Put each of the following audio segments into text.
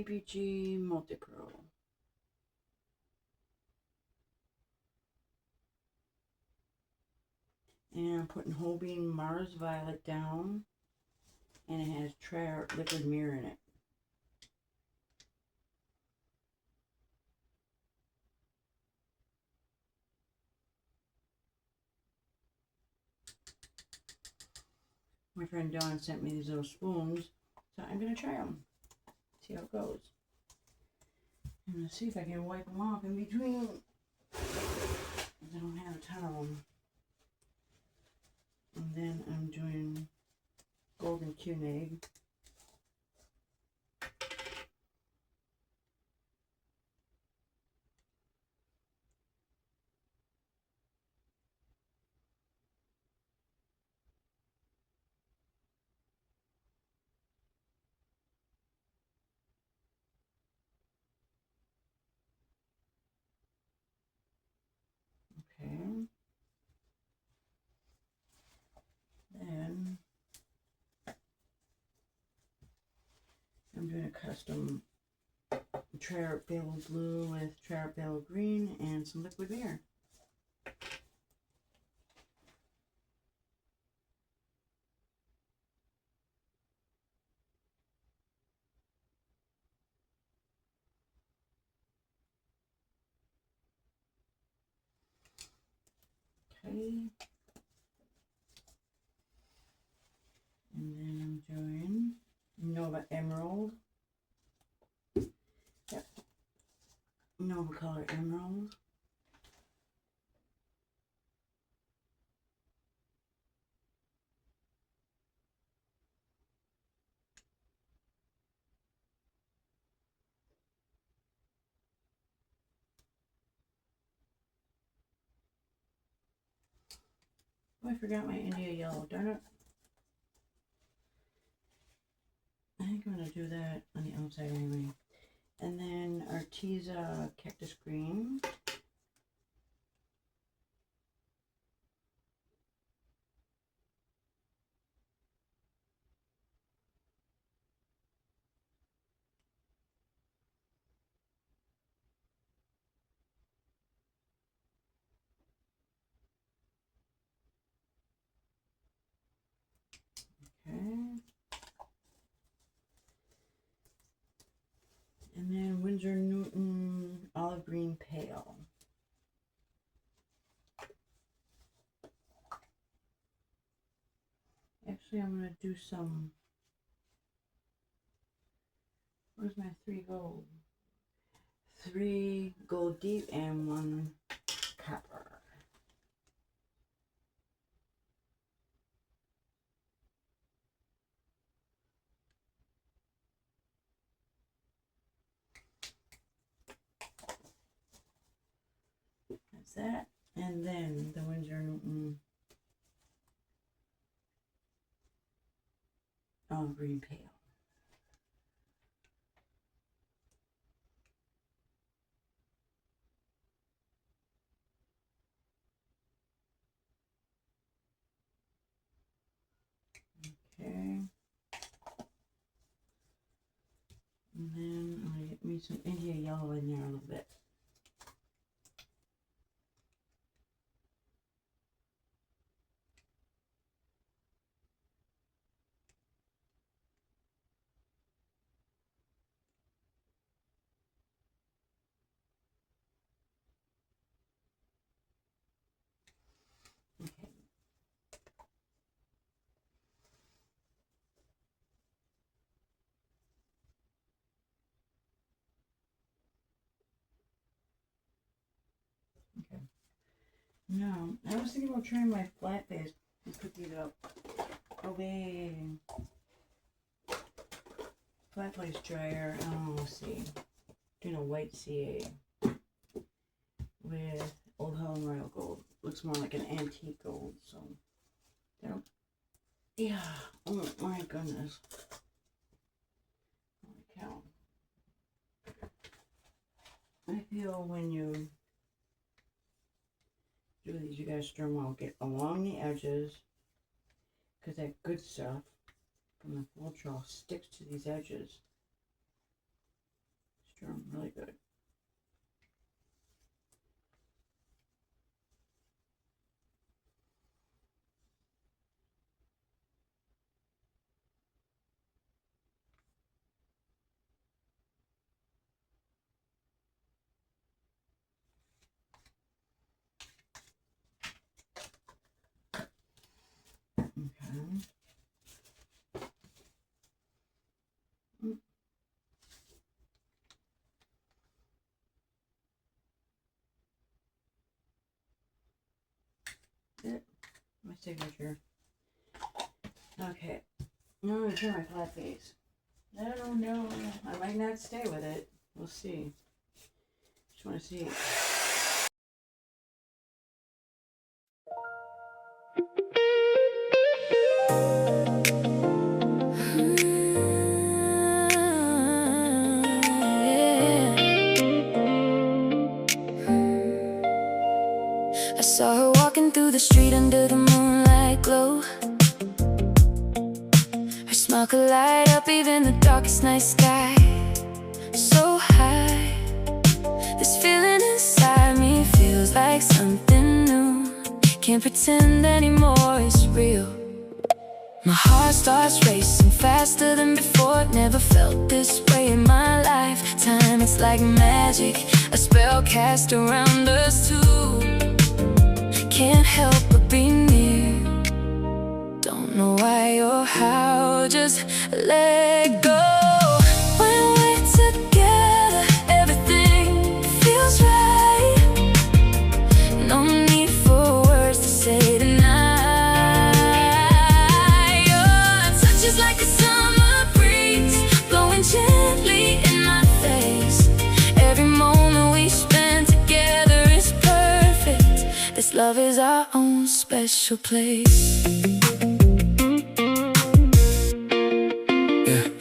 PPG Multi-Pro. And I'm putting whole bean Mars Violet down. And it has liquid mirror in it. My friend Dawn sent me these little spoons, so I'm going to try them. See how it goes. I'm going to see if I can wipe them off in between. I don't have a ton of them. And then I'm doing golden Q-Nade. Okay. Then I'm doing a custom Trail blue with Trail green and some liquid mirror. Okay. And then I'm doing Nova Emerald. Yep. Nova Color Emerald. Oh, I forgot my India Yellow, darn it. I think I'm going to do that on the outside anyway. And then Arteza Cactus Green. Okay. And then Winsor Newton Olive Green Pale. Actually, I'm going to do some. Where's my 3 gold? 3 gold deep and 1 copper. That's that. And then the Winsor Newton Olive Green Pale. Okay. And then I'm going to get me some India Yellow in there a little bit. Okay. Okay. Now, I was thinking about trying my flat base and put these up. Okay. Flat base dryer. Oh, let's see. Doing a white CA with Old Holland Royal Gold. Looks more like an antique gold, so. Yeah. Oh my goodness. Holy cow. I feel when you do these, you gotta stir them out. Get along the edges, because that good stuff from the Fultrol sticks to these edges. which are really good. Okay. My signature. Okay. Now I'm gonna try my flat face. I don't know. I might not stay with it. We'll see. Just want to see. I saw her walking through the street under the moonlight glow. Her smile could light up even the darkest night sky. So high, this feeling inside me feels like something new. Can't pretend anymore, it's real. My heart starts racing faster than before. Never felt this way in my lifetime. It's like magic, a spell cast around us two. Can't help but be near. Don't know why or how, just let go. When we're together, everything feels right. No need for words to say tonight. Your touch is like a summer breeze, blowing gently in my face. Every moment we spend together is perfect. This love is our own special place.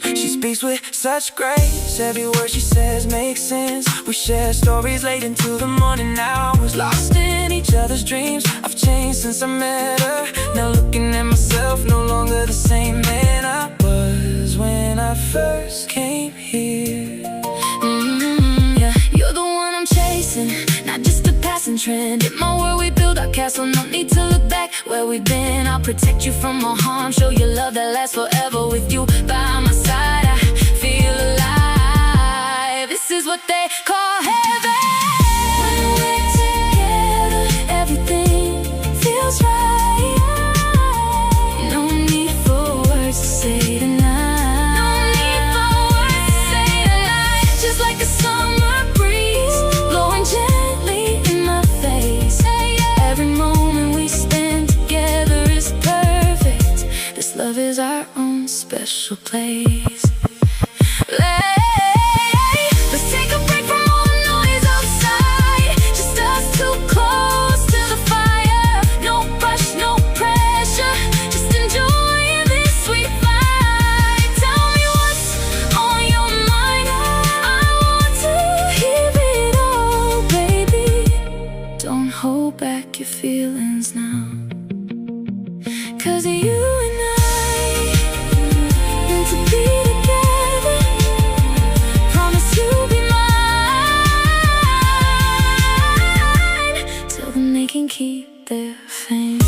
She speaks with such grace. Every word she says makes sense. We share stories late into the morning hours, lost in each other's dreams. I've changed since I met her. Now looking at myself, no longer the same man I was when I first came here. Yeah, you're the one I'm chasing, not just a passing trend. In my world we build our castle, no need to look back where we've been. I'll protect you from all harm, show you love that lasts forever. With you by my side, I feel alive. This is what they call heaven. When we're together, everything feels right. No need for words to say tonight. No need for words to say tonight. Just like a summer breeze, blowing gently in my face. Every moment we spend together is perfect. This love is our own special place. Let's take a break from all the noise outside. Just us too close to the fire. No rush, no pressure, just enjoying this sweet vibe. Tell me what's on your mind, I want to hear it all, baby. Don't hold back your feelings now, 'cause you and I meant to be together. Promise you'll be mine till then they can keep their fame.